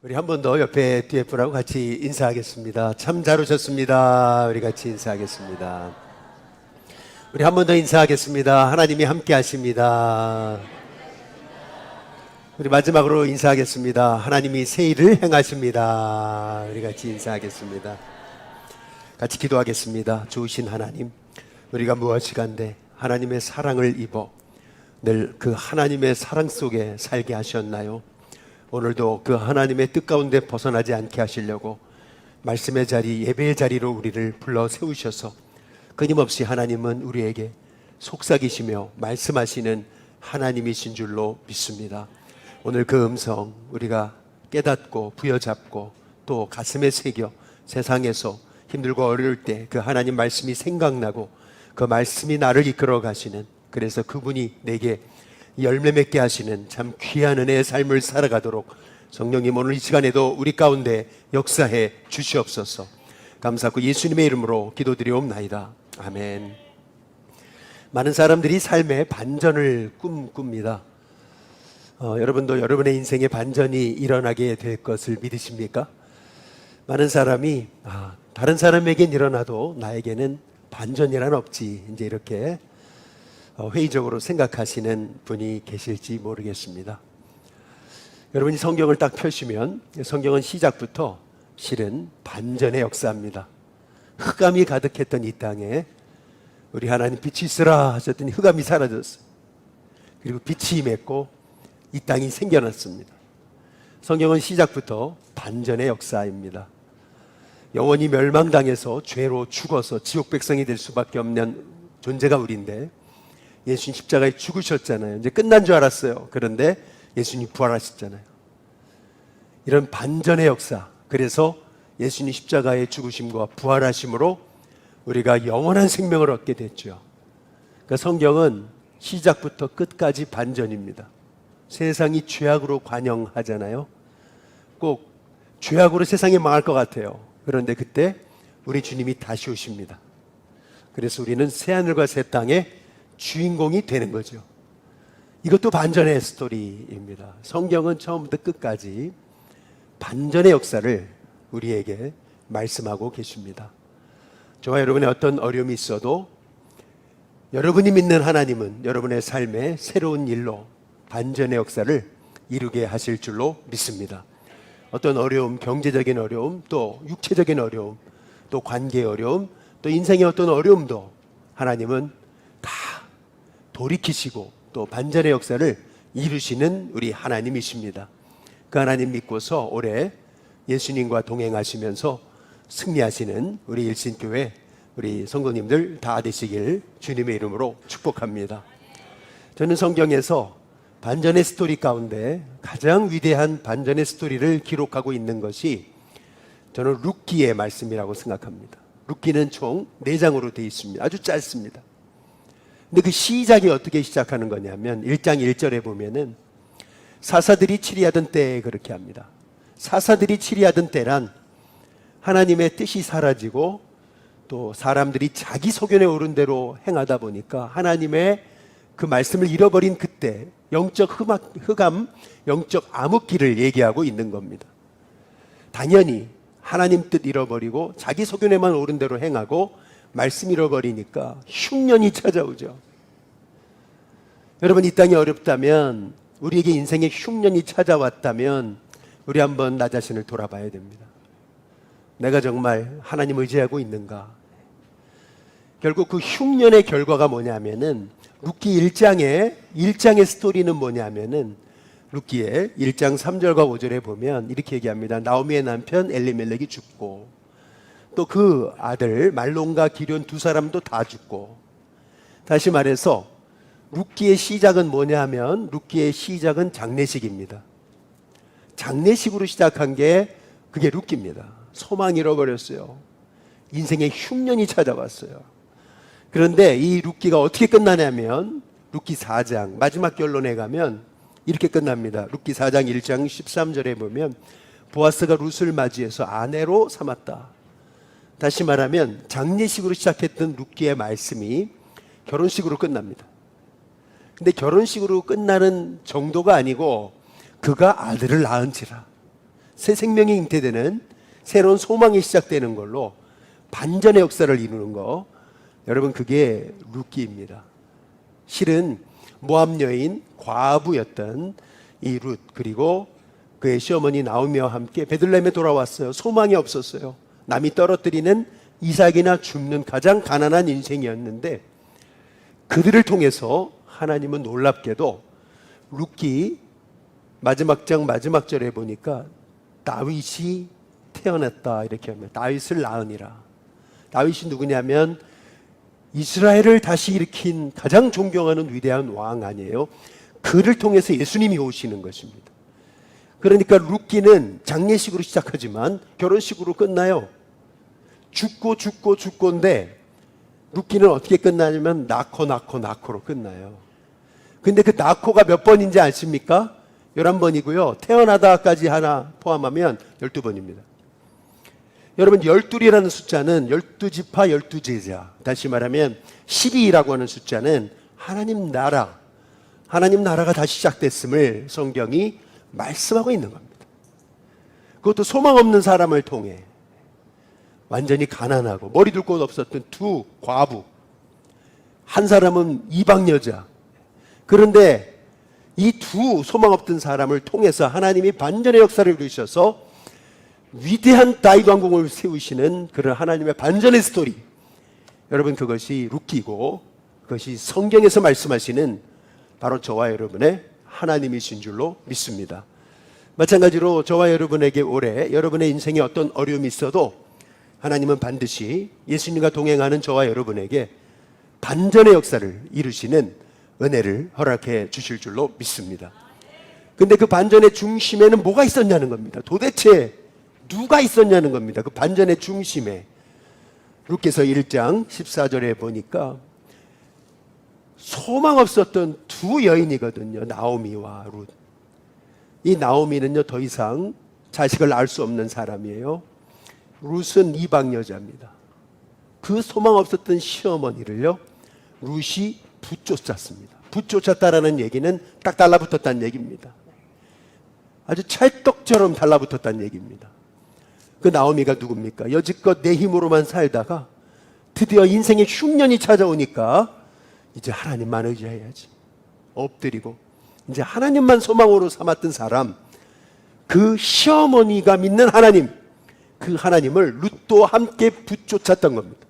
우리 한 번 더 옆에 뒤에 분하고 같이 인사하겠습니다. 참 잘 오셨습니다. 우리 같이 인사하겠습니다. 우리 한 번 더 인사하겠습니다. 하나님이 함께 하십니다. 우리 마지막으로 인사하겠습니다. 하나님이 새 일을 행하십니다. 우리 같이 인사하겠습니다. 같이 기도하겠습니다. 좋으신 하나님, 우리가 무엇이간데 하나님의 사랑을 입어 늘 그 하나님의 사랑 속에 살게 하셨나요? 오늘도 그 하나님의 뜻 가운데 벗어나지 않게 하시려고 말씀의 자리, 예배의 자리로 우리를 불러 세우셔서 끊임없이 하나님은 우리에게 속삭이시며 말씀하시는 하나님이신 줄로 믿습니다. 오늘 그 음성 우리가 깨닫고 부여잡고 또 가슴에 새겨 세상에서 힘들고 어려울 때 그 하나님 말씀이 생각나고 그 말씀이 나를 이끌어 가시는, 그래서 그분이 내게 열매 맺게 하시는 참 귀한 은혜의 삶을 살아가도록 성령님 오늘 이 시간에도 우리 가운데 역사해 주시옵소서. 감사하고 예수님의 이름으로 기도드리옵나이다. 아멘. 많은 사람들이 삶의 반전을 꿈꿉니다. 여러분도 여러분의 인생에 반전이 일어나게 될 것을 믿으십니까? 많은 사람이 다른 사람에겐 일어나도 나에게는 반전이란 없지, 이제 이렇게 회의적으로 생각하시는 분이 계실지 모르겠습니다. 여러분이 성경을 딱 펴시면 성경은 시작부터 실은 반전의 역사입니다. 흑암이 가득했던 이 땅에 우리 하나님 빛이 있으라 하셨더니 흑암이 사라졌어요. 그리고 빛이 임했고 이 땅이 생겨났습니다. 성경은 시작부터 반전의 역사입니다. 영원히 멸망당해서 죄로 죽어서 지옥 백성이 될 수밖에 없는 존재가 우리인데 예수님 십자가에 죽으셨잖아요. 이제 끝난 줄 알았어요. 그런데 예수님 부활하셨잖아요. 이런 반전의 역사, 그래서 예수님 십자가의 죽으심과 부활하심으로 우리가 영원한 생명을 얻게 됐죠. 그러니까 성경은 시작부터 끝까지 반전입니다. 세상이 죄악으로 관영하잖아요. 꼭 죄악으로 세상이 망할 것 같아요. 그런데 그때 우리 주님이 다시 오십니다. 그래서 우리는 새하늘과 새 땅의 주인공이 되는 거죠. 이것도 반전의 스토리입니다. 성경은 처음부터 끝까지 반전의 역사를 우리에게 말씀하고 계십니다. 저와 여러분의 어떤 어려움이 있어도 여러분이 믿는 하나님은 여러분의 삶에 새로운 일로 반전의 역사를 이루게 하실 줄로 믿습니다. 어떤 어려움, 경제적인 어려움, 또 육체적인 어려움, 또 관계의 어려움, 또 인생의 어떤 어려움도 하나님은 다 돌이키시고 또 반전의 역사를 이루시는 우리 하나님이십니다. 그 하나님 믿고서 올해 예수님과 동행하시면서 승리하시는 우리 일신교회 우리 성도님들 다 되시길 주님의 이름으로 축복합니다. 저는 성경에서 반전의 스토리 가운데 가장 위대한 반전의 스토리를 기록하고 있는 것이 저는 룻기의 말씀이라고 생각합니다. 룻기는 총 4장으로 되어 있습니다. 아주 짧습니다. 근데 그 시작이 어떻게 시작하는 거냐면 1장 1절에 보면은 사사들이 치리하던 때에 그렇게 합니다. 사사들이 치리하던 때란 하나님의 뜻이 사라지고 또 사람들이 자기 소견에 오른 대로 행하다 보니까 하나님의 그 말씀을 잃어버린 그때 영적 흑암, 영적 암흑기를 얘기하고 있는 겁니다. 당연히 하나님 뜻 잃어버리고 자기 소견에만 오른 대로 행하고 말씀 잃어버리니까 흉년이 찾아오죠. 여러분, 이 땅이 어렵다면, 우리에게 인생에 흉년이 찾아왔다면 우리 한번 나 자신을 돌아봐야 됩니다. 내가 정말 하나님 의지하고 있는가? 결국 그 흉년의 결과가 뭐냐면은 룻기 1장의 스토리는 뭐냐면은 룻기의 1장 3절과 5절에 보면 이렇게 얘기합니다. 나오미의 남편 엘리멜렉이 죽고 또 그 아들 말론과 기럨 두 사람도 다 죽고, 다시 말해서 룻기의 시작은 뭐냐면 룻기의 시작은 장례식입니다. 장례식으로 시작한 게 그게 룻기입니다. 소망 잃어버렸어요. 인생의 흉년이 찾아왔어요. 그런데 이 룻기가 어떻게 끝나냐면 룻기 4장 마지막 결론에 가면 이렇게 끝납니다. 룻기 4장 1장 13절에 보면 보아스가 룻을 맞이해서 아내로 삼았다. 다시 말하면 장례식으로 시작했던 룻기의 말씀이 결혼식으로 끝납니다. 근데 결혼식으로 끝나는 정도가 아니고 그가 아들을 낳은지라 새 생명이 잉태되는 새로운 소망이 시작되는 걸로 반전의 역사를 이루는 거, 여러분 그게 룻기입니다. 실은 모압 여인 과부였던 이 룻, 그리고 그의 시어머니 나오미와 함께 베들레헴에 돌아왔어요. 소망이 없었어요. 남이 떨어뜨리는 이삭이나 줍는 가장 가난한 인생이었는데, 그들을 통해서 하나님은 놀랍게도 룻기 마지막 장 마지막 절에 보니까 다윗이 태어났다 이렇게 합니다. 다윗을 낳으니라. 다윗이 누구냐면 이스라엘을 다시 일으킨 가장 존경하는 위대한 왕 아니에요? 그를 통해서 예수님이 오시는 것입니다. 그러니까 룻기는 장례식으로 시작하지만 결혼식으로 끝나요. 죽고인데 룻기는 어떻게 끝나냐면 낳고로 끝나요. 근데 그 낳고가 몇 번인지 아십니까? 11번이고요. 태어나다까지 하나 포함하면 12번입니다. 여러분 12이라는 숫자는 12지파 12제자, 다시 말하면 12라고 하는 숫자는 하나님 나라가 다시 시작됐음을 성경이 말씀하고 있는 겁니다. 그것도 소망 없는 사람을 통해 완전히 가난하고 머리 둘 곳 없었던 두 과부, 한 사람은 이방 여자. 그런데 이 두 소망 없던 사람을 통해서 하나님이 반전의 역사를 이루셔서 위대한 다윗 왕국을 세우시는 그런 하나님의 반전의 스토리, 여러분 그것이 룻기고 그것이 성경에서 말씀하시는 바로 저와 여러분의 하나님이신 줄로 믿습니다. 마찬가지로 저와 여러분에게 올해 여러분의 인생에 어떤 어려움이 있어도 하나님은 반드시 예수님과 동행하는 저와 여러분에게 반전의 역사를 이루시는 은혜를 허락해 주실 줄로 믿습니다. 근데 그 반전의 중심에는 뭐가 있었냐는 겁니다. 도대체 누가 있었냐는 겁니다. 그 반전의 중심에 룻기서 1장 14절에 보니까 소망 없었던 두 여인이거든요. 나오미와 룻. 이 나오미는요 더 이상 자식을 낳을 수 없는 사람이에요. 룻은 이방 여자입니다. 그 소망 없었던 시어머니를요 룻이 붙쫓았습니다. 붙쫓았다라는 얘기는 딱 달라붙었다는 얘기입니다. 아주 찰떡처럼 달라붙었다는 얘기입니다. 그 나오미가 누굽니까? 여지껏 내 힘으로만 살다가 드디어 인생의 흉년이 찾아오니까 이제 하나님만 의지해야지 엎드리고 이제 하나님만 소망으로 삼았던 사람, 그 시어머니가 믿는 하나님, 그 하나님을 룻도 함께 붙쫓았던 겁니다.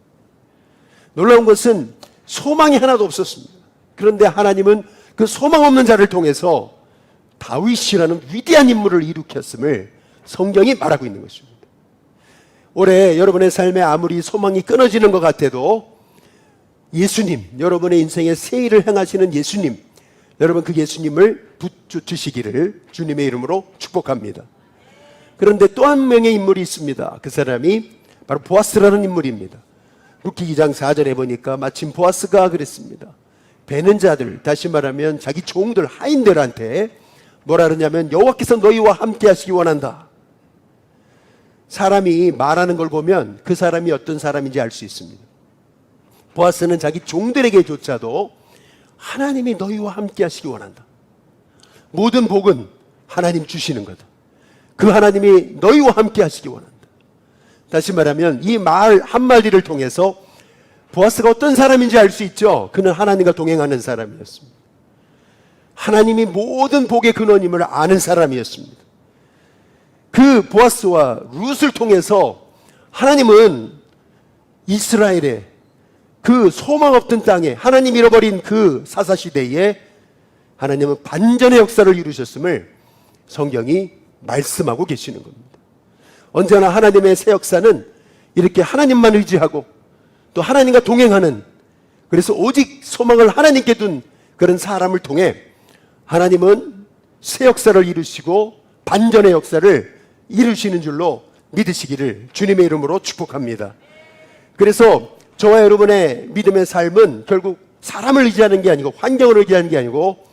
놀라운 것은 소망이 하나도 없었습니다. 그런데 하나님은 그 소망 없는 자를 통해서 다윗이라는 위대한 인물을 일으켰음을 성경이 말하고 있는 것입니다. 올해 여러분의 삶에 아무리 소망이 끊어지는 것 같아도 예수님, 여러분의 인생에 새 일을 행하시는 예수님, 여러분 그 예수님을 붙쫓으시기를 주님의 이름으로 축복합니다. 그런데 또 한 명의 인물이 있습니다. 그 사람이 바로 보아스라는 인물입니다. 룻기 2장 4절에 보니까 마침 보아스가 그랬습니다. 베는 자들, 다시 말하면 자기 종들, 하인들한테 뭐라 그러냐면 여호와께서 너희와 함께 하시기 원한다. 사람이 말하는 걸 보면 그 사람이 어떤 사람인지 알 수 있습니다. 보아스는 자기 종들에게조차도 하나님이 너희와 함께 하시기 원한다. 모든 복은 하나님 주시는 거다. 그 하나님이 너희와 함께 하시기 원한다. 다시 말하면 이 말 한마디를 통해서 보아스가 어떤 사람인지 알 수 있죠. 그는 하나님과 동행하는 사람이었습니다. 하나님이 모든 복의 근원임을 아는 사람이었습니다. 그 보아스와 룻을 통해서 하나님은 이스라엘의 그 소망 없던 땅에, 하나님 잃어버린 그 사사시대에 하나님은 반전의 역사를 이루셨음을 성경이 말씀하고 계시는 겁니다. 언제나 하나님의 새 역사는 이렇게 하나님만 의지하고 또 하나님과 동행하는, 그래서 오직 소망을 하나님께 둔 그런 사람을 통해 하나님은 새 역사를 이루시고 반전의 역사를 이루시는 줄로 믿으시기를 주님의 이름으로 축복합니다. 그래서 저와 여러분의 믿음의 삶은 결국 사람을 의지하는 게 아니고, 환경을 의지하는 게 아니고,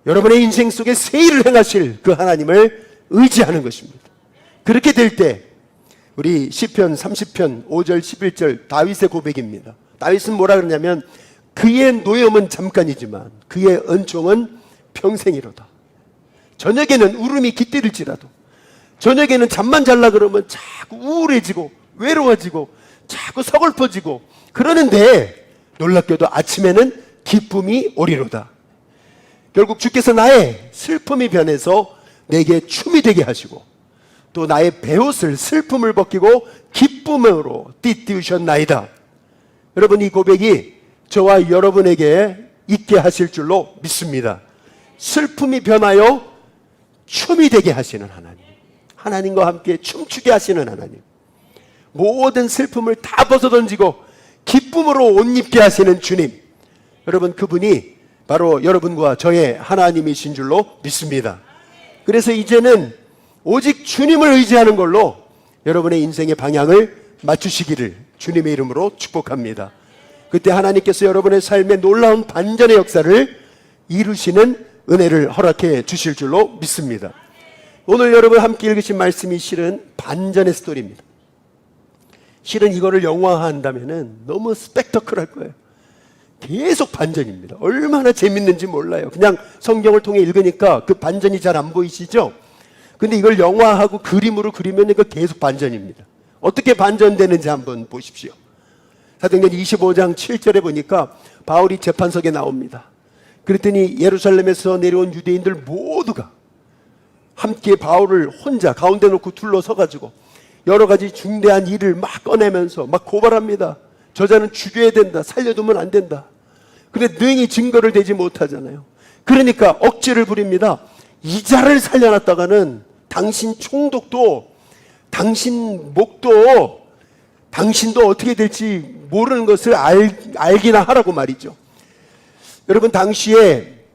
여러분의 인생 속에 새 일을 행하실 그 하나님을 의지하는 것입니다. 그렇게 될 때 우리 시편 30편 5절 11절 다윗의 고백입니다. 다윗은 뭐라 그러냐면 그의 노염은 잠깐이지만 그의 은총은 평생이로다. 저녁에는 울음이 깃들일지라도 저녁에는 잠만 잘라 그러면 자꾸 우울해지고 외로워지고 자꾸 서글퍼지고 그러는데 놀랍게도 아침에는 기쁨이 오리로다. 결국 주께서 나의 슬픔이 변해서 내게 춤이 되게 하시고 또 나의 베옷을 슬픔을 벗기고 기쁨으로 띠띠우셨나이다. 여러분, 이 고백이 저와 여러분에게 있게 하실 줄로 믿습니다. 슬픔이 변하여 춤이 되게 하시는 하나님, 하나님과 함께 춤추게 하시는 하나님, 모든 슬픔을 다 벗어던지고 기쁨으로 옷 입게 하시는 주님, 여러분, 그분이 바로 여러분과 저의 하나님이신 줄로 믿습니다. 그래서 이제는 오직 주님을 의지하는 걸로 여러분의 인생의 방향을 맞추시기를 주님의 이름으로 축복합니다. 그때 하나님께서 여러분의 삶에 놀라운 반전의 역사를 이루시는 은혜를 허락해 주실 줄로 믿습니다. 오늘 여러분 함께 읽으신 말씀이 실은 반전의 스토리입니다. 실은 이거를 영화화한다면 너무 스펙터클할 거예요. 계속 반전입니다. 얼마나 재밌는지 몰라요. 그냥 성경을 통해 읽으니까 그 반전이 잘 안 보이시죠? 근데 이걸 영화하고 그림으로 그리면 이거 계속 반전입니다. 어떻게 반전되는지 한번 보십시오. 사도행전 25장 7절에 보니까 바울이 재판석에 나옵니다. 그랬더니 예루살렘에서 내려온 유대인들 모두가 함께 바울을 혼자 가운데 놓고 둘러서가지고 여러 가지 중대한 일을 막 꺼내면서 막 고발합니다. 저자는 죽여야 된다. 살려두면 안 된다. 근데 능히 증거를 대지 못하잖아요. 그러니까 억지를 부립니다. 이자를 살려놨다가는 당신 총독도 당신 목도 당신도 어떻게 될지 모르는 것을 알기나 하라고 말이죠. 여러분, 당시에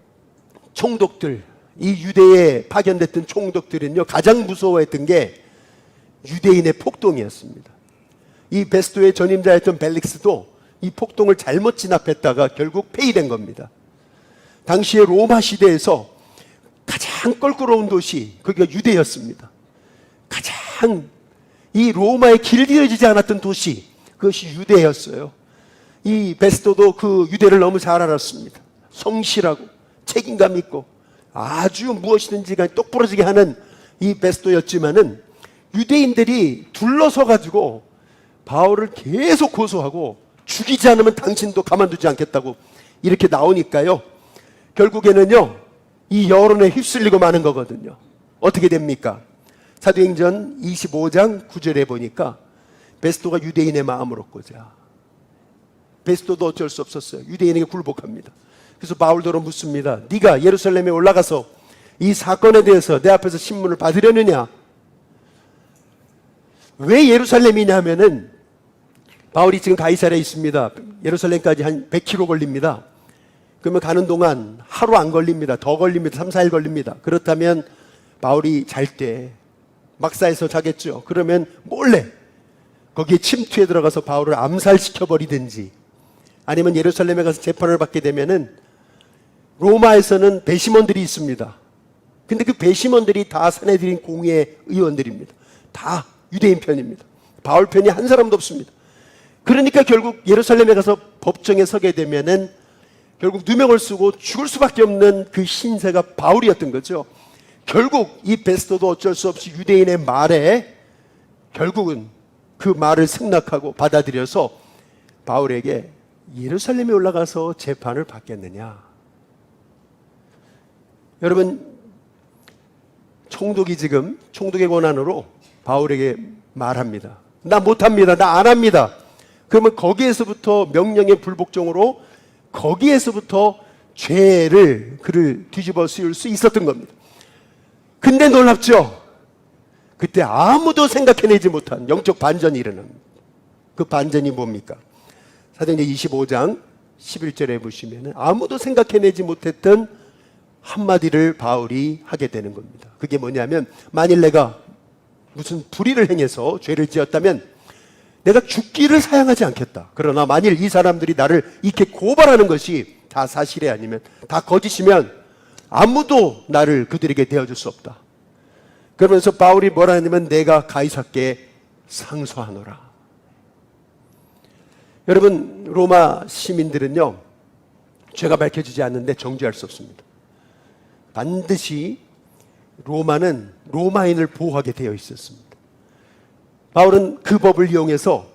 총독들, 이 유대에 파견됐던 총독들은요, 가장 무서워했던 게 유대인의 폭동이었습니다. 이 베스도의 전임자였던 벨릭스도 이 폭동을 잘못 진압했다가 결국 폐위된 겁니다. 당시에 로마 시대에서 가장 껄끄러운 도시, 거기가 유대였습니다. 가장 이 로마에 길들여지지 않았던 도시, 그것이 유대였어요. 이 베스도도 그 유대를 너무 잘 알았습니다. 성실하고 책임감 있고 아주 무엇이든지 똑부러지게 하는 이 베스도였지만은 유대인들이 둘러서 가지고 바울을 계속 고소하고 죽이지 않으면 당신도 가만두지 않겠다고 이렇게 나오니까요, 결국에는요 이 여론에 휩쓸리고 마는 거거든요. 어떻게 됩니까? 사도행전 25장 9절에 보니까 베스도가 유대인의 마음을 얻고자, 베스도도 어쩔 수 없었어요. 유대인에게 굴복합니다. 그래서 바울더러 묻습니다. 네가 예루살렘에 올라가서 이 사건에 대해서 내 앞에서 신문을 받으려느냐? 왜 예루살렘이냐 하면은 바울이 지금 가이사랴에 있습니다. 예루살렘까지 한 100km 걸립니다. 그러면 가는 동안 하루 안 걸립니다. 더 걸립니다. 3, 4일 걸립니다. 그렇다면 바울이 잘 때 막사에서 자겠죠. 그러면 몰래 거기에 침투해 들어가서 바울을 암살시켜버리든지, 아니면 예루살렘에 가서 재판을 받게 되면은 로마에서는 배심원들이 있습니다. 근데 그 배심원들이 다 사내들인 공의회 의원들입니다. 다 유대인 편입니다. 바울 편이 한 사람도 없습니다. 그러니까 결국 예루살렘에 가서 법정에 서게 되면은 결국 누명을 쓰고 죽을 수밖에 없는 그 신세가 바울이었던 거죠. 결국 이 베스도도 어쩔 수 없이 유대인의 말에 결국은 그 말을 승낙하고 받아들여서 바울에게 예루살렘에 올라가서 재판을 받겠느냐. 여러분, 총독이 지금 총독의 권한으로 바울에게 말합니다. 나 못합니다. 나 안 합니다. 그러면 거기에서부터 명령의 불복종으로 거기에서부터 죄를 그를 뒤집어 씌울 수 있었던 겁니다. 근데 놀랍죠? 그때 아무도 생각해내지 못한 영적 반전이 일어납니다. 그 반전이 뭡니까? 사도행전 25장 11절에 보시면 아무도 생각해내지 못했던 한마디를 바울이 하게 되는 겁니다. 그게 뭐냐면, 만일 내가 무슨 불의를 행해서 죄를 지었다면 내가 죽기를 사양하지 않겠다. 그러나 만일 이 사람들이 나를 이렇게 고발하는 것이 다 사실이 아니면, 다 거짓이면 아무도 나를 그들에게 대어줄 수 없다. 그러면서 바울이 뭐라 하냐면, 내가 가이사께 상소하노라. 여러분, 로마 시민들은요 죄가 밝혀지지 않는데 정죄할 수 없습니다. 반드시 로마는 로마인을 보호하게 되어 있었습니다. 바울은 그 법을 이용해서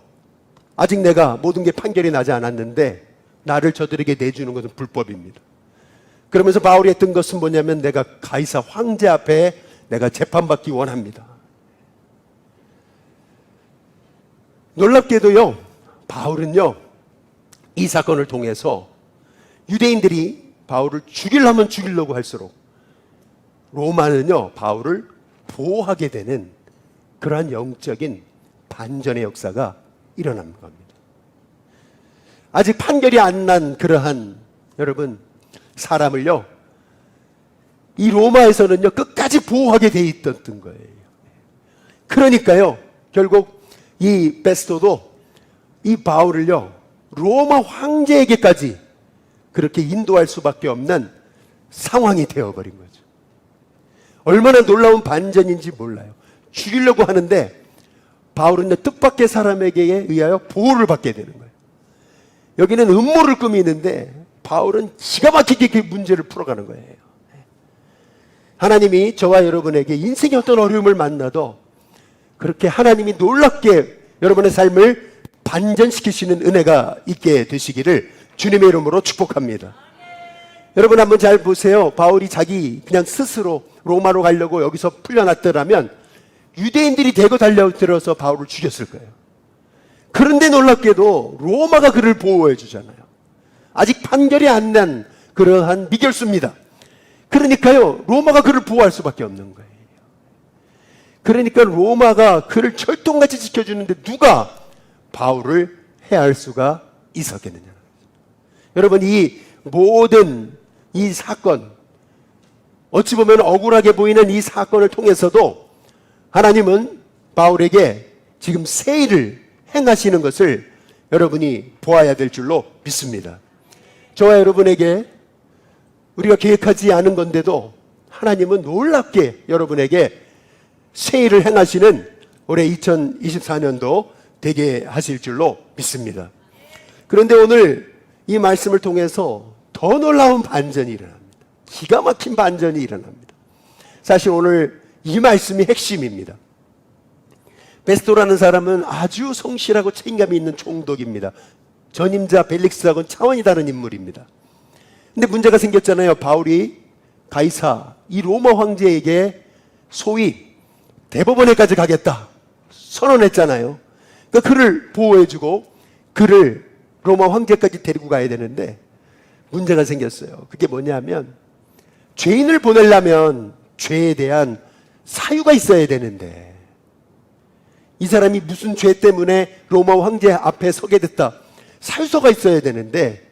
아직 내가 모든 게 판결이 나지 않았는데 나를 저들에게 내주는 것은 불법입니다. 그러면서 바울이 했던 것은 뭐냐면 내가 가이사 황제 앞에 내가 재판받기 원합니다. 놀랍게도요, 바울은요, 이 사건을 통해서 유대인들이 바울을 죽이려면 죽이려고 할수록 로마는요, 바울을 보호하게 되는 그러한 영적인 반전의 역사가 일어난 겁니다. 아직 판결이 안 난 그러한 여러분 사람을요, 이 로마에서는요 끝까지 보호하게 돼 있었던 거예요. 그러니까요 결국 이 베스토도 이 바울을요 로마 황제에게까지 그렇게 인도할 수밖에 없는 상황이 되어버린 거죠. 얼마나 놀라운 반전인지 몰라요. 죽이려고 하는데 바울은 뜻밖의 사람에게 의하여 보호를 받게 되는 거예요. 여기는 음모를 꾸미는데 바울은 기가 막히게 그 문제를 풀어가는 거예요. 하나님이 저와 여러분에게 인생의 어떤 어려움을 만나도 그렇게 하나님이 놀랍게 여러분의 삶을 반전시키시는 은혜가 있게 되시기를 주님의 이름으로 축복합니다. 여러분 한번 잘 보세요. 바울이 자기 그냥 스스로 로마로 가려고 여기서 풀려났더라면 유대인들이 대거 달려들어서 바울을 죽였을 거예요. 그런데 놀랍게도 로마가 그를 보호해 주잖아요. 아직 판결이 안 난 그러한 미결수입니다. 그러니까요 로마가 그를 보호할 수밖에 없는 거예요. 그러니까 로마가 그를 철통같이 지켜주는데 누가 바울을 해할 수가 있었겠느냐. 여러분 이 모든 이 사건, 어찌 보면 억울하게 보이는 이 사건을 통해서도 하나님은 바울에게 지금 새 일을 행하시는 것을 여러분이 보아야 될 줄로 믿습니다. 저와 여러분에게 우리가 계획하지 않은 건데도 하나님은 놀랍게 여러분에게 새 일을 행하시는 올해 2024년도 되게 하실 줄로 믿습니다. 그런데 오늘 이 말씀을 통해서 더 놀라운 반전이 일어납니다. 기가 막힌 반전이 일어납니다. 사실 오늘 이 말씀이 핵심입니다. 베스토라는 사람은 아주 성실하고 책임감이 있는 총독입니다. 전임자 벨릭스하고는 차원이 다른 인물입니다. 근데 문제가 생겼잖아요. 바울이 가이사 이 로마 황제에게 소위 대법원에까지 가겠다 선언했잖아요. 그러니까 그를 보호해주고 그를 로마 황제까지 데리고 가야 되는데 문제가 생겼어요. 그게 뭐냐면 죄인을 보내려면 죄에 대한 사유가 있어야 되는데 이 사람이 무슨 죄 때문에 로마 황제 앞에 서게 됐다, 사유서가 있어야 되는데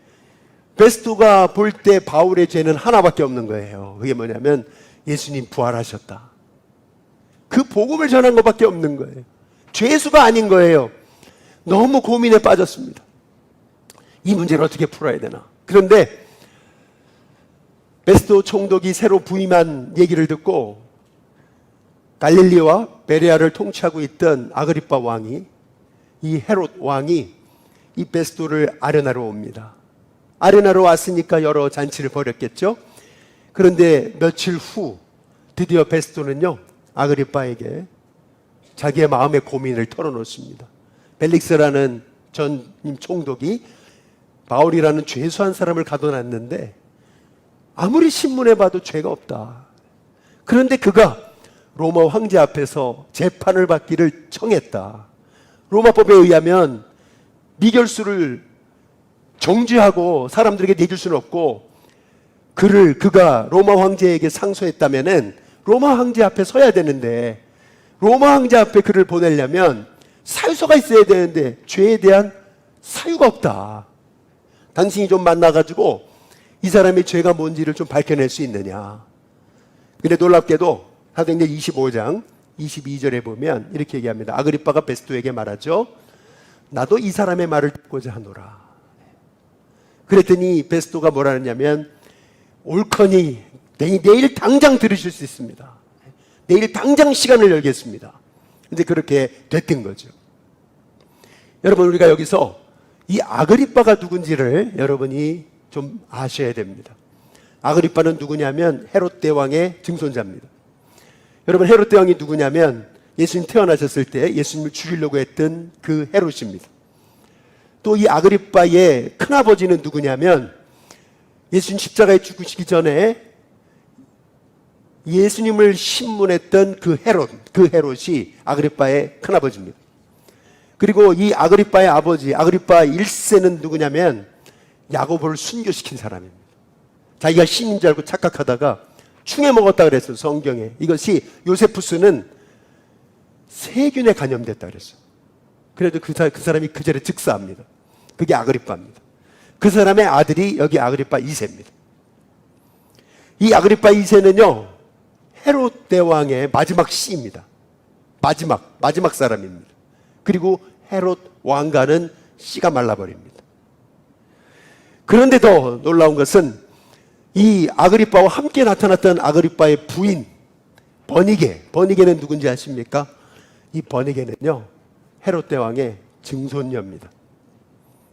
베스토가 볼 때 바울의 죄는 하나밖에 없는 거예요. 그게 뭐냐면 예수님 부활하셨다, 그 복음을 전한 것밖에 없는 거예요. 죄수가 아닌 거예요. 너무 고민에 빠졌습니다. 이 문제를 어떻게 풀어야 되나. 그런데 베스토 총독이 새로 부임한 얘기를 듣고 갈릴리와 베레아를 통치하고 있던 아그리빠 왕이, 이 헤롯 왕이 이 베스토를 아레나로 옵니다. 아레나로 왔으니까 여러 잔치를 벌였겠죠. 그런데 며칠 후 드디어 베스토는요 아그리빠에게 자기의 마음의 고민을 털어놓습니다. 벨릭스라는 전임 총독이 바울이라는 죄수한 사람을 가둬놨는데 아무리 신문에 봐도 죄가 없다. 그런데 그가 로마 황제 앞에서 재판을 받기를 청했다. 로마법에 의하면 미결수를 정죄하고 사람들에게 내줄 수는 없고 그가 로마 황제에게 상소했다면은 로마 황제 앞에 서야 되는데 로마 황제 앞에 그를 보내려면 사유서가 있어야 되는데 죄에 대한 사유가 없다. 당신이 좀 만나가지고 이 사람의 죄가 뭔지를 좀 밝혀낼 수 있느냐. 근데 놀랍게도 사도행전 25장 22절에 보면 이렇게 얘기합니다. 아그리빠가 베스토에게 말하죠. 나도 이 사람의 말을 듣고자 하노라. 그랬더니 베스토가 뭐라 하냐면 옳거니 내일 당장 들으실 수 있습니다. 내일 당장 시간을 열겠습니다. 이제 그렇게 됐던 거죠. 여러분 우리가 여기서 이 아그리빠가 누군지를 여러분이 좀 아셔야 됩니다. 아그리빠는 누구냐면 헤롯 대왕의 증손자입니다. 여러분, 헤롯 대왕이 누구냐면 예수님 태어나셨을 때 예수님을 죽이려고 했던 그 헤롯입니다. 또 이 아그리빠의 큰아버지는 누구냐면 예수님 십자가에 죽으시기 전에 예수님을 신문했던 그 헤롯이 아그리빠의 큰아버지입니다. 그리고 이 아그리빠의 아버지 아그리빠 1세는 누구냐면 야고보를 순교시킨 사람입니다. 자기가 신인 줄 알고 착각하다가 충에 먹었다 그랬어요. 성경에. 이것이 요세푸스는 세균에 감염됐다 그랬어요. 그래도 그 사람이 그 자리에 즉사합니다. 그게 아그리빠입니다. 그 사람의 아들이 여기 아그리빠 2세입니다. 이 아그리빠 2세는요 헤롯 대왕의 마지막 씨입니다. 마지막 사람입니다. 그리고 헤롯 왕가는 씨가 말라버립니다. 그런데 더 놀라운 것은 이 아그리빠와 함께 나타났던 아그리빠의 부인 버니게는 누군지 아십니까? 이 버니게는요 헤롯 대왕의 증손녀입니다.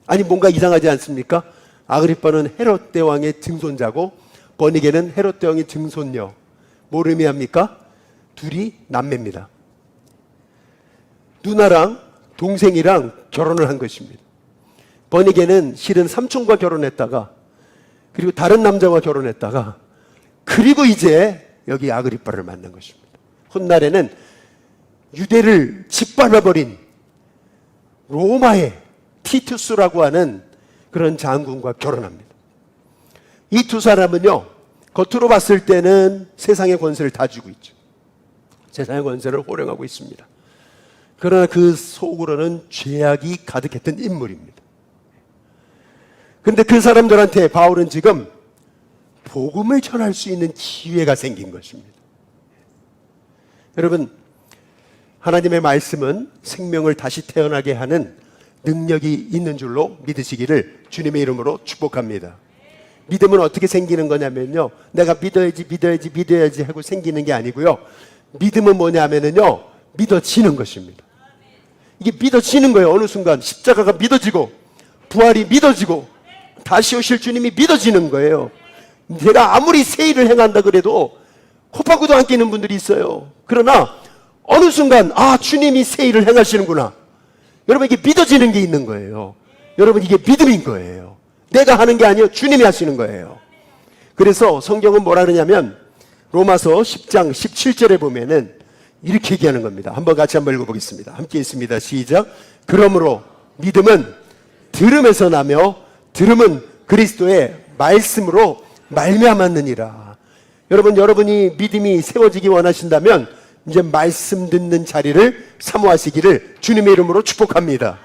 아니 뭔가 이상하지 않습니까? 아그리빠는 헤롯 대왕의 증손자고 버니게는 헤롯 대왕의 증손녀. 뭘 의미합니까? 둘이 남매입니다. 누나랑 동생이랑 결혼을 한 것입니다. 버니게는 실은 삼촌과 결혼했다가 그리고 다른 남자와 결혼했다가 그리고 이제 여기 아그리빠를 만난 것입니다. 훗날에는 유대를 짓밟아버린 로마의 티투스라고 하는 그런 장군과 결혼합니다. 이 두 사람은요 겉으로 봤을 때는 세상의 권세를 다 쥐고 있죠. 세상의 권세를 호령하고 있습니다. 그러나 그 속으로는 죄악이 가득했던 인물입니다. 근데 그 사람들한테 바울은 지금 복음을 전할 수 있는 기회가 생긴 것입니다. 여러분, 하나님의 말씀은 생명을 다시 태어나게 하는 능력이 있는 줄로 믿으시기를 주님의 이름으로 축복합니다. 믿음은 어떻게 생기는 거냐면요 내가 믿어야지 하고 생기는 게 아니고요 믿음은 뭐냐면요 믿어지는 것입니다. 이게 믿어지는 거예요. 어느 순간 십자가가 믿어지고 부활이 믿어지고 다시 오실 주님이 믿어지는 거예요. 내가 아무리 새 일을 행한다 그래도 코파구도 안 끼는 분들이 있어요. 그러나 어느 순간 주님이 새 일을 행하시는구나. 여러분 이게 믿어지는 게 있는 거예요. 여러분 이게 믿음인 거예요. 내가 하는 게 아니에요. 주님이 하시는 거예요. 그래서 성경은 뭐라 그러냐면 로마서 10장 17절에 보면은 이렇게 얘기하는 겁니다. 한번 같이 한번 읽어보겠습니다. 함께 있습니다. 시작. 그러므로 믿음은 들음에서 나며 들음은 그리스도의 말씀으로 말미암았느니라. 여러분이 믿음이 세워지기 원하신다면 이제 말씀 듣는 자리를 사모하시기를 주님의 이름으로 축복합니다.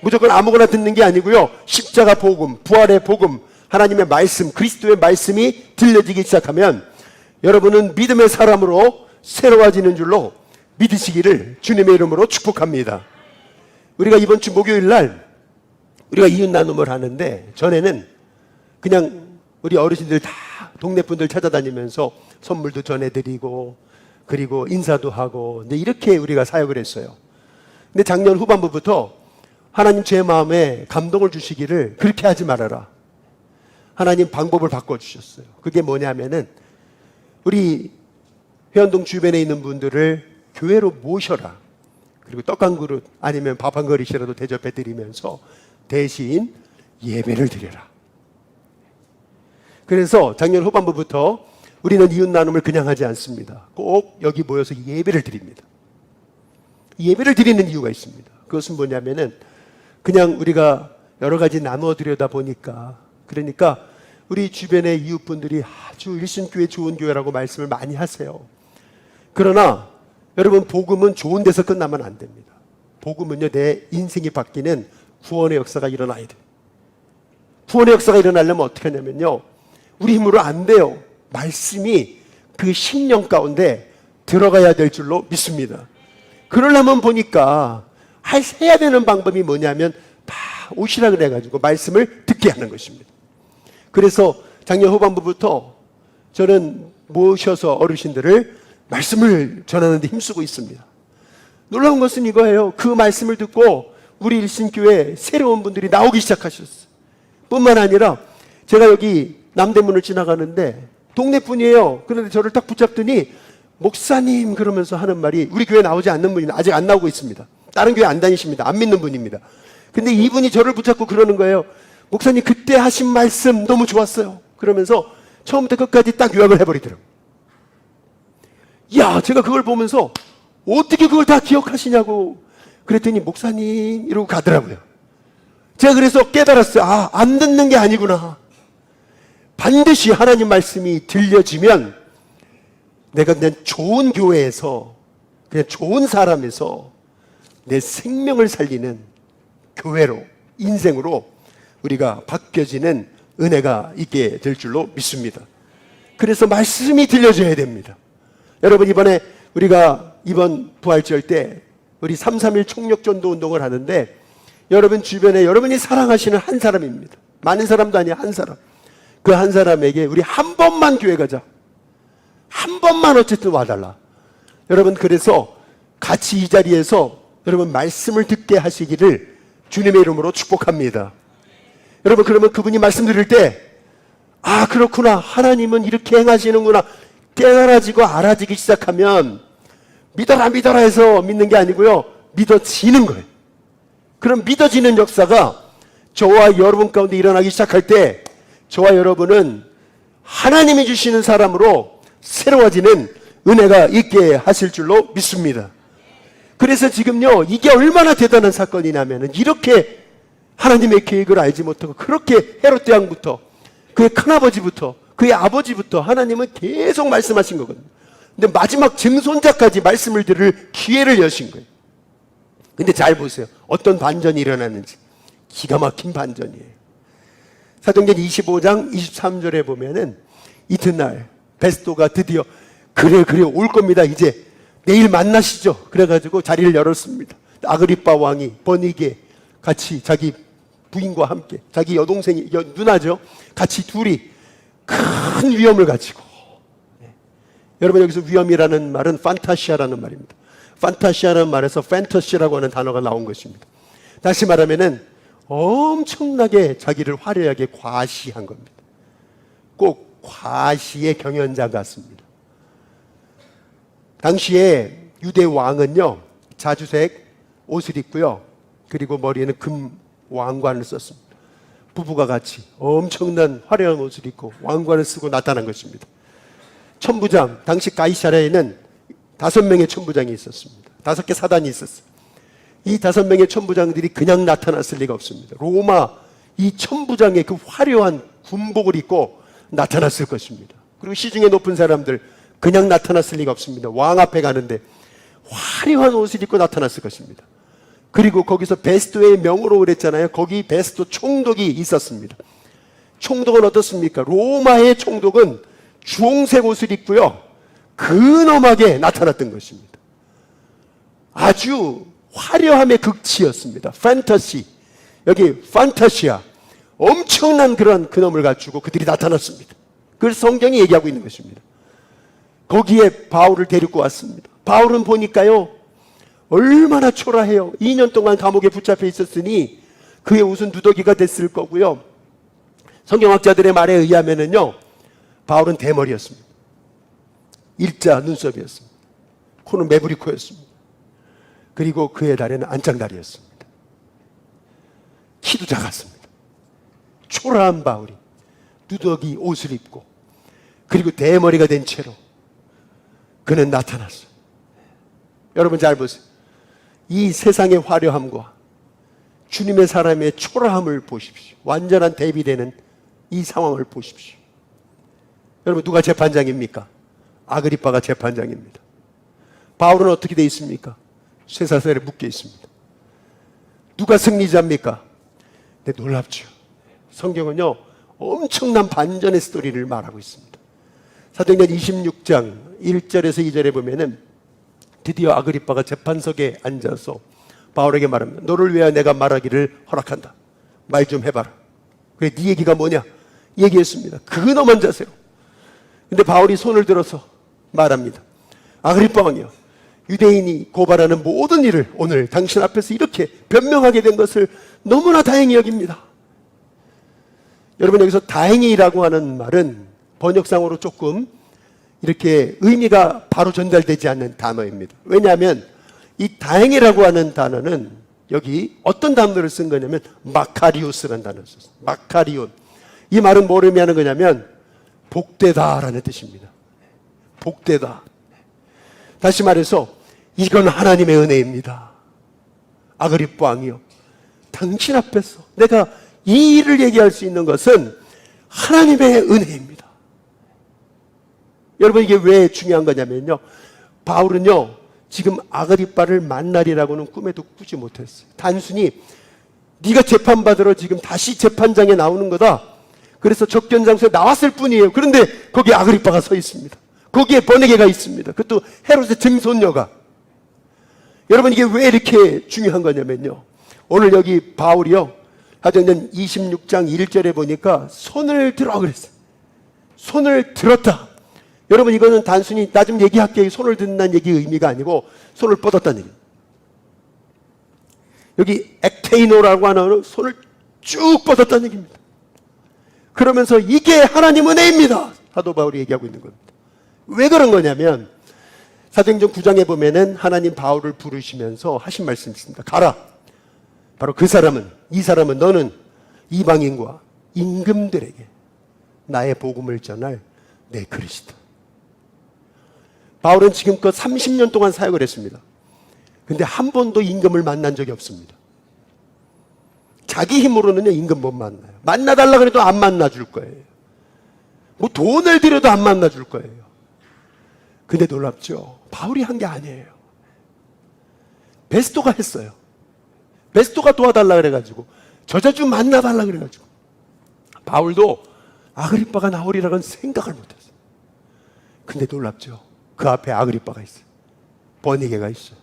무조건 아무거나 듣는 게 아니고요 십자가 복음, 부활의 복음, 하나님의 말씀, 그리스도의 말씀이 들려지기 시작하면 여러분은 믿음의 사람으로 새로워지는 줄로 믿으시기를 주님의 이름으로 축복합니다. 우리가 이번 주 목요일 날 우리가 이웃 나눔을 하는데 전에는 그냥 우리 어르신들 다 동네 분들 찾아다니면서 선물도 전해드리고 그리고 인사도 하고 근데 이렇게 우리가 사역을 했어요. 근데 작년 후반부부터 하나님 제 마음에 감동을 주시기를 그렇게 하지 말아라. 하나님 방법을 바꿔주셨어요. 그게 뭐냐면은 우리 회원동 주변에 있는 분들을 교회로 모셔라. 그리고 떡 한 그릇 아니면 밥 한 그릇이라도 대접해 드리면서 대신 예배를 드려라. 그래서 작년 후반부부터 우리는 이웃 나눔을 그냥 하지 않습니다. 꼭 여기 모여서 예배를 드립니다. 예배를 드리는 이유가 있습니다. 그것은 뭐냐면은 그냥 우리가 여러 가지 나누어 드려다 보니까 그러니까 우리 주변의 이웃분들이 아주 일신교회 좋은 교회라고 말씀을 많이 하세요. 그러나 여러분 복음은 좋은 데서 끝나면 안 됩니다. 복음은요 내 인생이 바뀌는 구원의 역사가 일어나야 돼요. 구원의 역사가 일어나려면 어떻게 하냐면요 우리 힘으로 안 돼요. 말씀이 그 심령 가운데 들어가야 될 줄로 믿습니다. 그러려면 보니까 해야 되는 방법이 뭐냐면 다 오시라 그래가지고 말씀을 듣게 하는 것입니다. 그래서 작년 후반부부터 저는 모셔서 어르신들을 말씀을 전하는데 힘쓰고 있습니다. 놀라운 것은 이거예요. 그 말씀을 듣고 우리 일신교회 새로운 분들이 나오기 시작하셨어요. 뿐만 아니라 제가 여기 남대문을 지나가는데 동네 분이에요. 그런데 저를 딱 붙잡더니 목사님 그러면서 하는 말이, 우리 교회 나오지 않는 분이 아직 안 나오고 있습니다. 다른 교회 안 다니십니다. 안 믿는 분입니다. 근데 이분이 저를 붙잡고 그러는 거예요. 목사님 그때 하신 말씀 너무 좋았어요. 그러면서 처음부터 끝까지 딱 요약을 해버리더라고요. 야, 제가 그걸 보면서 어떻게 그걸 다 기억하시냐고 그랬더니 목사님 이러고 가더라고요. 제가 그래서 깨달았어요. 아, 안 듣는 게 아니구나. 반드시 하나님 말씀이 들려지면 내가 그냥 좋은 교회에서, 그냥 좋은 사람에서 내 생명을 살리는 교회로, 인생으로 우리가 바뀌어지는 은혜가 있게 될 줄로 믿습니다. 그래서 말씀이 들려져야 됩니다. 여러분, 이번에 우리가 이번 부활절 때 우리 3.3.1 총력전도 운동을 하는데, 여러분 주변에 여러분이 사랑하시는 한 사람입니다. 많은 사람도 아니야, 한 사람. 그 한 사람에게 우리 한 번만 교회 가자. 한 번만 어쨌든 와달라. 여러분, 그래서 같이 이 자리에서 여러분 말씀을 듣게 하시기를 주님의 이름으로 축복합니다. 여러분, 그러면 그분이 말씀 드릴 때, 아, 그렇구나, 하나님은 이렇게 행하시는구나 깨달아지고 알아지기 시작하면 믿어라 믿어라 해서 믿는 게 아니고요, 믿어지는 거예요. 그럼 믿어지는 역사가 저와 여러분 가운데 일어나기 시작할 때, 저와 여러분은 하나님이 주시는 사람으로 새로워지는 은혜가 있게 하실 줄로 믿습니다. 그래서 지금요, 이게 얼마나 대단한 사건이냐면은, 이렇게 하나님의 계획을 알지 못하고 그렇게 헤롯 대왕부터 그의 큰아버지부터 그의 아버지부터 하나님은 계속 말씀하신 거거든요. 근데 마지막 증손자까지 말씀을 들을 기회를 여신 거예요. 근데 잘 보세요. 어떤 반전이 일어났는지. 기가 막힌 반전이에요. 사도행전 25장 23절에 보면은 이튿날 베스토가 드디어 그래 올 겁니다. 이제 내일 만나시죠. 그래가지고 자리를 열었습니다. 아그리빠 왕이 버니게 같이 자기 부인과 함께, 자기 여동생이 누나죠. 같이 둘이 큰 위험을 가지고, 여러분 여기서 위험이라는 말은 판타시아라는 말입니다. 판타시아라는 말에서 판타시라고 하는 단어가 나온 것입니다. 다시 말하면은 엄청나게 자기를 화려하게 과시한 겁니다. 꼭 과시의 경연자 같습니다. 당시에 유대 왕은요, 자주색 옷을 입고요, 그리고 머리에는 금 왕관을 썼습니다. 부부가 같이 엄청난 화려한 옷을 입고 왕관을 쓰고 나타난 것입니다. 천부장, 당시 가이사랴에는 5명의 천부장이 있었습니다. 5개 사단이 있었어요. 이 5명의 천부장들이 그냥 나타났을 리가 없습니다. 로마 이 천부장의 그 화려한 군복을 입고 나타났을 것입니다. 그리고 시중에 높은 사람들 그냥 나타났을 리가 없습니다. 왕 앞에 가는데 화려한 옷을 입고 나타났을 것입니다. 그리고 거기서 베스토의 명으로 그랬잖아요. 거기 베스토 총독이 있었습니다. 총독은 어떻습니까? 로마의 총독은 주홍색 옷을 입고요, 근엄하게 나타났던 것입니다. 아주 화려함의 극치였습니다. 판타시, 여기 판타시아, 엄청난 그런 근엄을 갖추고 그들이 나타났습니다. 그걸 성경이 얘기하고 있는 것입니다. 거기에 바울을 데리고 왔습니다. 바울은 보니까요, 얼마나 초라해요. 2년 동안 감옥에 붙잡혀 있었으니 그의 옷은 누더기가 됐을 거고요. 성경학자들의 말에 의하면은요, 바울은 대머리였습니다. 일자 눈썹이었습니다. 코는 매부리 코였습니다. 그리고 그의 다리는 안짱다리였습니다. 키도 작았습니다. 초라한 바울이 누더기 옷을 입고, 그리고 대머리가 된 채로 그는 나타났어요. 여러분 잘 보세요. 이 세상의 화려함과 주님의 사람의 초라함을 보십시오. 완전한 대비되는 이 상황을 보십시오. 여러분, 누가 재판장입니까? 아그리빠가 재판장입니다. 바울은 어떻게 돼 있습니까? 쇠사슬에 묶여 있습니다. 누가 승리자입니까? 네, 놀랍죠. 성경은요, 엄청난 반전의 스토리를 말하고 있습니다. 사도행전 26장 1절에서 2절에 보면은 드디어 아그리빠가 재판석에 앉아서 바울에게 말합니다. 너를 위하여 내가 말하기를 허락한다. 말 좀 해봐라. 그래, 네 얘기가 뭐냐? 얘기했습니다. 근엄한 자세로. 근데 바울이 손을 들어서 말합니다. 아그리빠 왕이여, 유대인이 고발하는 모든 일을 오늘 당신 앞에서 이렇게 변명하게 된 것을 너무나 다행히 여깁니다. 여러분, 여기서 다행히라고 하는 말은 번역상으로 조금 이렇게 의미가 바로 전달되지 않는 단어입니다. 왜냐하면 이 다행이라고 하는 단어는 여기 어떤 단어를 쓴 거냐면 마카리오스라는 단어를 썼어요. 마카리온. 이 말은 뭘 의미하는 거냐면 복되다라는 뜻입니다. 복되다. 다시 말해서 이건 하나님의 은혜입니다. 아그리빠 왕이요, 당신 앞에서 내가 이 일을 얘기할 수 있는 것은 하나님의 은혜입니다. 여러분, 이게 왜 중요한 거냐면요, 바울은요 지금 아그리빠를 만나리라고는 꿈에도 꾸지 못했어요. 단순히 네가 재판받으러 지금 다시 재판장에 나오는 거다, 그래서 접견장소에 나왔을 뿐이에요. 그런데 거기에 아그리빠가 서 있습니다. 거기에 버니게가 있습니다. 그것도 헤롯의 증손녀가. 여러분, 이게 왜 이렇게 중요한 거냐면요, 오늘 여기 바울이요 사도행전 26장 1절에 보니까 손을 들어 그랬어요. 손을 들었다. 여러분, 이거는 단순히 나 좀 얘기할게, 손을 든다는 얘기의 의미가 아니고 손을 뻗었다는 얘기. 여기 액테이노라고 하는 손을 쭉 뻗었다는 얘기입니다. 그러면서 이게 하나님 은혜입니다, 사도 바울이 얘기하고 있는 겁니다. 왜 그런 거냐면 사도행전 9장에 보면은 하나님 바울을 부르시면서 하신 말씀이 있습니다. 가라. 바로 그 사람은, 이 사람은, 너는 이방인과 임금들에게 나의 복음을 전할 내 그리스도. 바울은 지금껏 30년 동안 사역을 했습니다. 근데 한 번도 임금을 만난 적이 없습니다. 자기 힘으로는요 임금 못 만나요. 만나달라 그래도 안 만나줄 거예요. 뭐 돈을 들여도 안 만나줄 거예요. 근데 놀랍죠, 바울이 한 게 아니에요. 베스토가 했어요. 베스토가 도와달라 그래가지고, 저자주 만나달라 그래가지고. 바울도 아그리빠가 나오리라고는 생각을 못했어요. 근데 놀랍죠, 그 앞에 아그리빠가 있어요. 버니게가 있어요.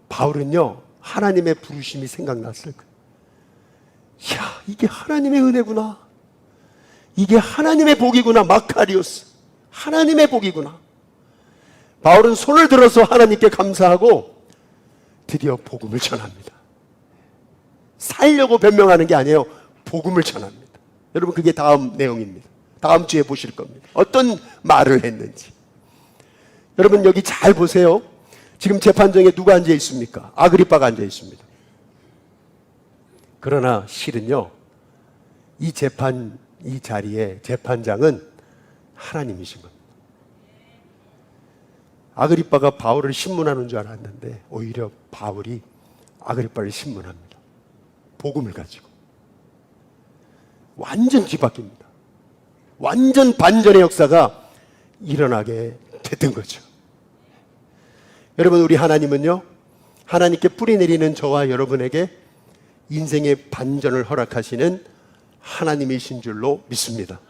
바울은요 하나님의 부르심이 생각났을 거예요. 야, 이게 하나님의 은혜구나, 이게 하나님의 복이구나, 마카리오스, 하나님의 복이구나. 바울은 손을 들어서 하나님께 감사하고 드디어 복음을 전합니다. 살려고 변명하는 게 아니에요. 복음을 전합니다. 여러분, 그게 다음 내용입니다. 다음 주에 보실 겁니다. 어떤 말을 했는지. 여러분, 여기 잘 보세요. 지금 재판정에 누가 앉아 있습니까? 아그리빠가 앉아 있습니다. 그러나 실은요, 이 자리에 재판장은 하나님이신 겁니다. 아그리빠가 바울을 신문하는 줄 알았는데 오히려 바울이 아그리빠를 신문합니다. 복음을 가지고. 완전 뒤바뀝니다. 완전 반전의 역사가 일어나게 됐던 거죠. 여러분, 우리 하나님은요, 하나님께 뿌리 내리는 저와 여러분에게 인생의 반전을 허락하시는 하나님이신 줄로 믿습니다.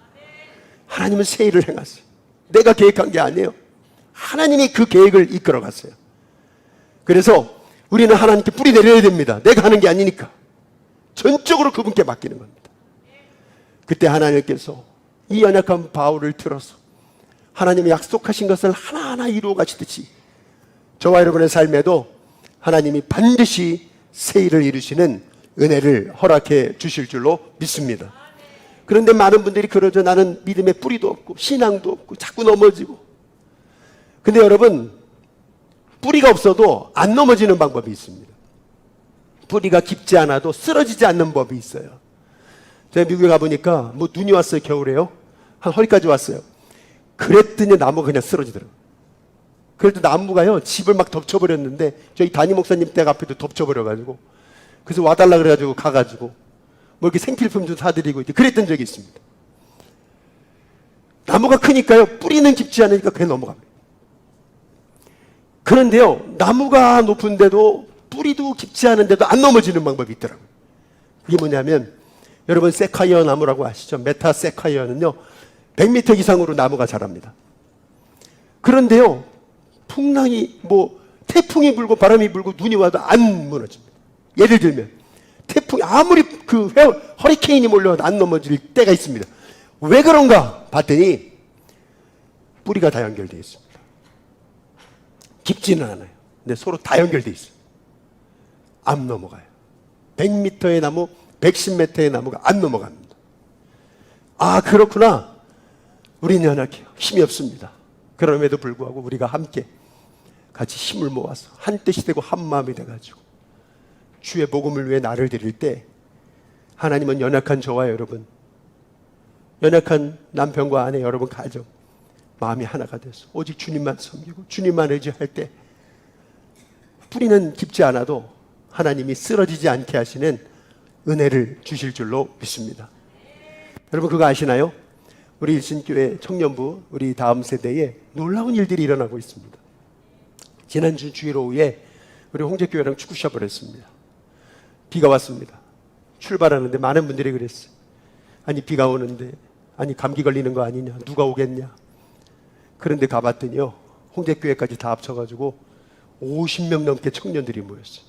하나님은 새 일을 행하세요. 내가 계획한 게 아니에요. 하나님이 그 계획을 이끌어 갔어요. 그래서 우리는 하나님께 뿌리 내려야 됩니다. 내가 하는 게 아니니까. 전적으로 그분께 맡기는 겁니다. 그때 하나님께서 이 연약한 바울을 들어서 하나님이 약속하신 것을 하나하나 이루어 가시듯이 저와 여러분의 삶에도 하나님이 반드시 새 일을 이루시는 은혜를 허락해 주실 줄로 믿습니다. 그런데 많은 분들이 그러죠. 나는 믿음의 뿌리도 없고 신앙도 없고 자꾸 넘어지고. 근데 여러분, 뿌리가 없어도 안 넘어지는 방법이 있습니다. 뿌리가 깊지 않아도 쓰러지지 않는 법이 있어요. 제가 미국에 가보니까 뭐 눈이 왔어요. 겨울에요. 한 허리까지 왔어요. 그랬더니 나무가 그냥 쓰러지더라고요. 그래도 나무가요 집을 막 덮쳐버렸는데 저희 담임 목사님 댁 앞에도 덮쳐버려가지고, 그래서 와달라 그래가지고 가가지고 뭐 이렇게 생필품 좀 사드리고 이렇게 그랬던 적이 있습니다. 나무가 크니까요 뿌리는 깊지 않으니까 그냥 넘어갑니다. 그런데요, 나무가 높은데도 뿌리도 깊지 않은데도 안 넘어지는 방법이 있더라고요. 그게 뭐냐면, 여러분 세콰이어 나무라고 아시죠? 메타세콰이어는요 100m 이상으로 나무가 자랍니다. 그런데요, 풍랑이 태풍이 불고 바람이 불고 눈이 와도 안 무너집니다. 예를 들면 태풍이 아무리 허리케인이 몰려와도 안 넘어질 때가 있습니다. 왜 그런가 봤더니 뿌리가 다 연결되어 있습니다. 깊지는 않아요. 근데 서로 다 연결되어 있어요. 안 넘어가요. 100m의 나무, 110m의 나무가 안 넘어갑니다. 아, 그렇구나. 우리는 연약해요. 힘이 없습니다. 그럼에도 불구하고 우리가 함께 같이 힘을 모아서 한 뜻이 되고 한 마음이 돼가지고 주의 복음을 위해 나를 드릴 때 하나님은 연약한 저와 여러분, 연약한 남편과 아내 여러분 가정 마음이 하나가 돼서 오직 주님만 섬기고 주님만 의지할 때 뿌리는 깊지 않아도 하나님이 쓰러지지 않게 하시는 은혜를 주실 줄로 믿습니다. 여러분 그거 아시나요? 우리 일신교회 청년부 우리 다음 세대에 놀라운 일들이 일어나고 있습니다. 지난주 주일 오후에 우리 홍제교회랑 축구 시합을 했습니다. 비가 왔습니다. 출발하는데 많은 분들이 그랬어요. 아니 비가 오는데 아니 감기 걸리는 거 아니냐, 누가 오겠냐. 그런데 가봤더니요, 홍제교회까지 다 합쳐가지고 50명 넘게 청년들이 모였어요.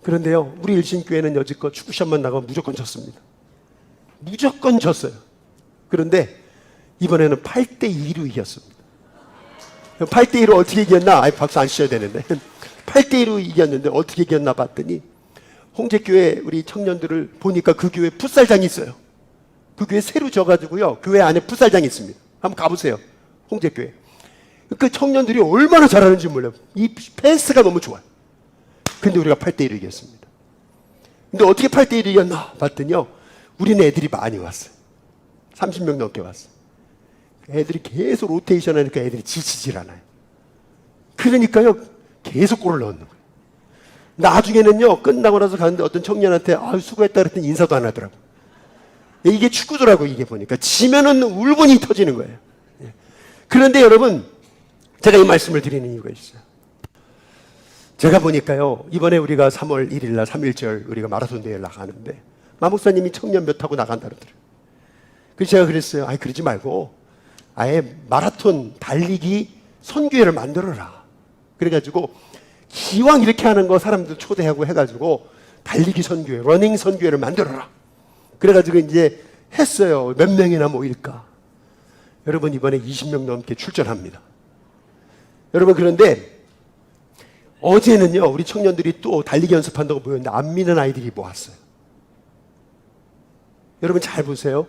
그런데요, 우리 일신교회는 여지껏 축구 시합만 나가면 무조건 졌습니다. 무조건 졌어요. 그런데 이번에는 8대2로 이겼습니다. 8대2로 어떻게 이겼나? 아이, 박수 안 치셔야 되는데 8대2로 이겼는데 어떻게 이겼나 봤더니 홍제교회 우리 청년들을 보니까 그 교회 풋살장이 있어요. 그 교회 새로 져가지고요, 교회 안에 풋살장이 있습니다. 한번 가보세요. 홍제교회. 그 청년들이 얼마나 잘하는지 몰라요. 이 패스가 너무 좋아요. 근데 우리가 8대1로 이겼습니다. 근데 어떻게 8대1로 이겼나 봤더니요, 우리는 애들이 많이 왔어요. 30명 넘게 왔어요. 애들이 계속 로테이션 하니까 애들이 지치질 않아요. 그러니까요, 계속 골을 넣는 거예요. 나중에는요, 끝나고 나서 가는데 어떤 청년한테 아유 수고했다 그랬더니 인사도 안 하더라고. 이게 축구더라고. 이게 보니까 지면은 울분이 터지는 거예요. 그런데 여러분, 제가 이 말씀을 드리는 이유가 있어요. 제가 보니까요, 이번에 우리가 3월 1일 날 3.1절 우리가 마라톤 대회를 나가는데 마목사님이 청년 몇 타고 나간다 그러더라고요. 그래서 제가 그랬어요. 아이, 그러지 말고 아예 마라톤 달리기 선교회를 만들어라. 그래가지고 기왕 이렇게 하는 거 사람들 초대하고 해가지고 달리기 선교회, 러닝 선교회를 만들어라. 그래가지고 이제 했어요. 몇 명이나 모일까? 여러분 이번에 20명 넘게 출전합니다. 여러분 그런데 어제는요, 우리 청년들이 또 달리기 연습한다고 모였는데 안 미는 아이들이 모았어요. 여러분 잘 보세요.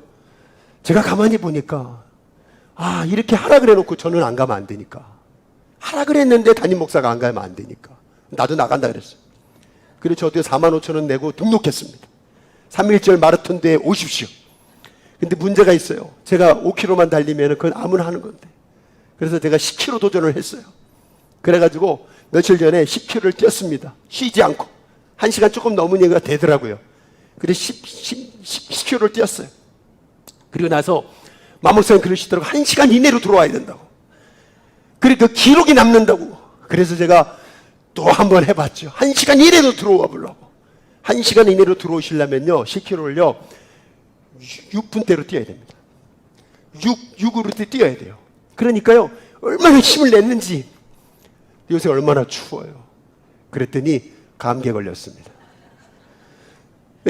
제가 가만히 보니까 아, 이렇게 하라 그래 놓고 저는 안 가면 안 되니까, 하라 그랬는데 담임 목사가 안 가면 안 되니까 나도 나간다 그랬어요. 그래서 저도 45,000원 내고 등록했습니다. 3.1절 마라톤 대회 오십시오. 근데 문제가 있어요. 제가 5km만 달리면 그건 아무나 하는 건데, 그래서 제가 10km 도전을 했어요. 그래가지고 며칠 전에 10km를 뛰었습니다. 쉬지 않고 1시간 조금 넘은 얘기가 되더라고요. 그래서 10km를 뛰었어요. 그리고 나서 마목사님 그러시더라고. 1시간 이내로 들어와야 된다고. 그리고 그 기록이 남는다고. 그래서 제가 또 한번 해봤죠. 1시간 이내로 들어와 보려고. 1시간 이내로 들어오시려면요, 10km를요 6분대로 뛰어야 됩니다. 6으로 뛰어야 돼요. 그러니까요, 얼마나 힘을 냈는지. 요새 얼마나 추워요. 그랬더니 감기에 걸렸습니다.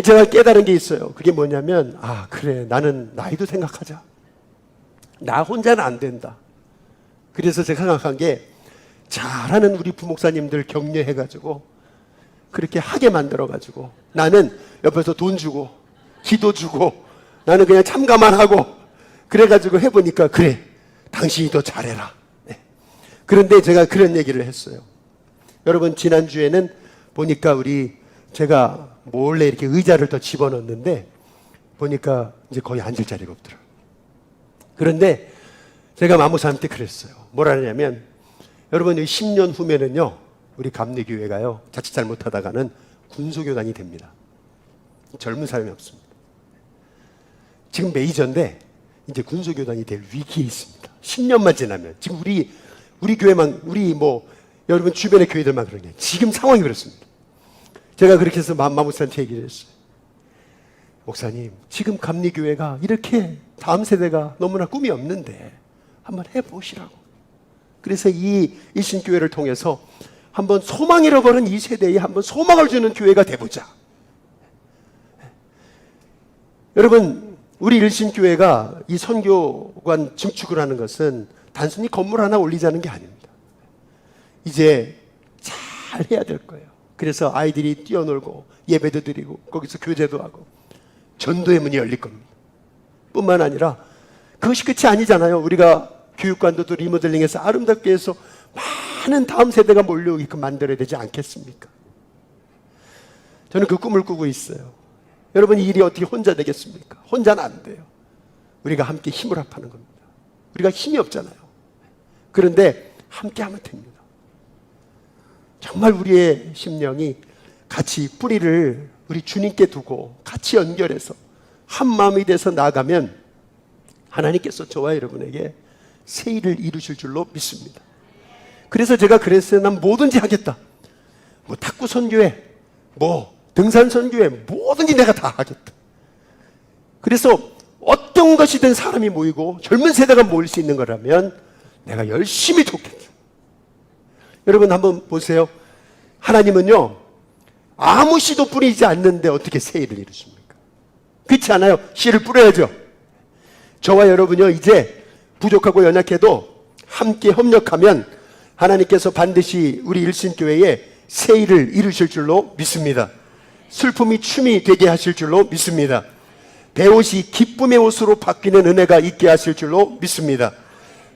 제가 깨달은 게 있어요. 그게 뭐냐면, 아 그래, 나는 나이도 생각하자. 나 혼자는 안 된다. 그래서 제가 생각한 게, 잘하는 우리 부목사님들 격려해가지고 그렇게 하게 만들어가지고 나는 옆에서 돈 주고 기도 주고 나는 그냥 참가만 하고 그래가지고 해보니까, 그래 당신이 더 잘해라. 네. 그런데 제가 그런 얘기를 했어요. 여러분 지난주에는 보니까 제가 몰래 이렇게 의자를 더 집어넣는데 보니까 이제 거의 앉을 자리가 없더라고요. 그런데 제가 마모사한테 그랬어요. 뭐라 하냐면, 여러분 10년 후면은요, 우리 감리교회가요, 자칫 잘못하다가는 군소교단이 됩니다. 젊은 사람이 없습니다. 지금 메이저인데 이제 군소교단이 될 위기에 있습니다. 10년만 지나면. 지금 우리 교회만, 여러분 주변의 교회들만 그런 게, 지금 상황이 그렇습니다. 제가 그렇게 해서 마목사한테 얘기를 했어요. 목사님, 지금 감리교회가 이렇게 다음 세대가 너무나 꿈이 없는데 한번 해보시라고. 그래서 이 일신교회를 통해서 한번 소망 잃어버린 이 세대에 한번 소망을 주는 교회가 돼보자. 여러분, 우리 일신교회가 이 선교관 증축을 하는 것은 단순히 건물 하나 올리자는 게 아닙니다. 이제 잘 해야 될 거예요. 그래서 아이들이 뛰어놀고 예배도 드리고 거기서 교제도 하고 전도의 문이 열릴 겁니다. 뿐만 아니라 그것이 끝이 아니잖아요. 우리가 교육관도 리모델링해서 아름답게 해서 많은 다음 세대가 몰려오게끔 만들어야 되지 않겠습니까? 저는 그 꿈을 꾸고 있어요. 여러분, 이 일이 어떻게 혼자 되겠습니까? 혼자는 안 돼요. 우리가 함께 힘을 합하는 겁니다. 우리가 힘이 없잖아요. 그런데 함께 하면 됩니다. 정말 우리의 심령이 같이 뿌리를 우리 주님께 두고 같이 연결해서 한 마음이 돼서 나아가면 하나님께서 저와 여러분에게 새 일을 이루실 줄로 믿습니다. 그래서 제가 그랬어요. 난 뭐든지 하겠다. 뭐 탁구 선교회, 뭐 등산 선교회, 뭐든지 내가 다 하겠다. 그래서 어떤 것이든 사람이 모이고 젊은 세대가 모일 수 있는 거라면 내가 열심히 돕겠다. 여러분 한번 보세요. 하나님은요, 아무 씨도 뿌리지 않는데 어떻게 새 일을 이루십니까? 그렇지 않아요? 씨를 뿌려야죠. 저와 여러분요, 이제 부족하고 연약해도 함께 협력하면 하나님께서 반드시 우리 일신교회에 새 일을 이루실 줄로 믿습니다. 슬픔이 춤이 되게 하실 줄로 믿습니다. 배옷이 기쁨의 옷으로 바뀌는 은혜가 있게 하실 줄로 믿습니다.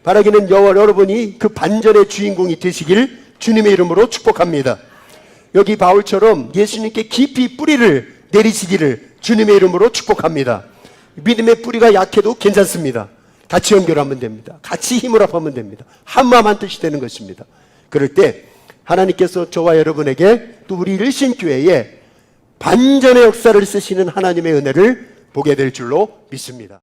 바라기는 여러분이 그 반전의 주인공이 되시길 주님의 이름으로 축복합니다. 여기 바울처럼 예수님께 깊이 뿌리를 내리시기를 주님의 이름으로 축복합니다. 믿음의 뿌리가 약해도 괜찮습니다. 같이 연결하면 됩니다. 같이 힘을 합하면 됩니다. 한마음 한뜻이 되는 것입니다. 그럴 때 하나님께서 저와 여러분에게 또 우리 일신교회에 반전의 역사를 쓰시는 하나님의 은혜를 보게 될 줄로 믿습니다.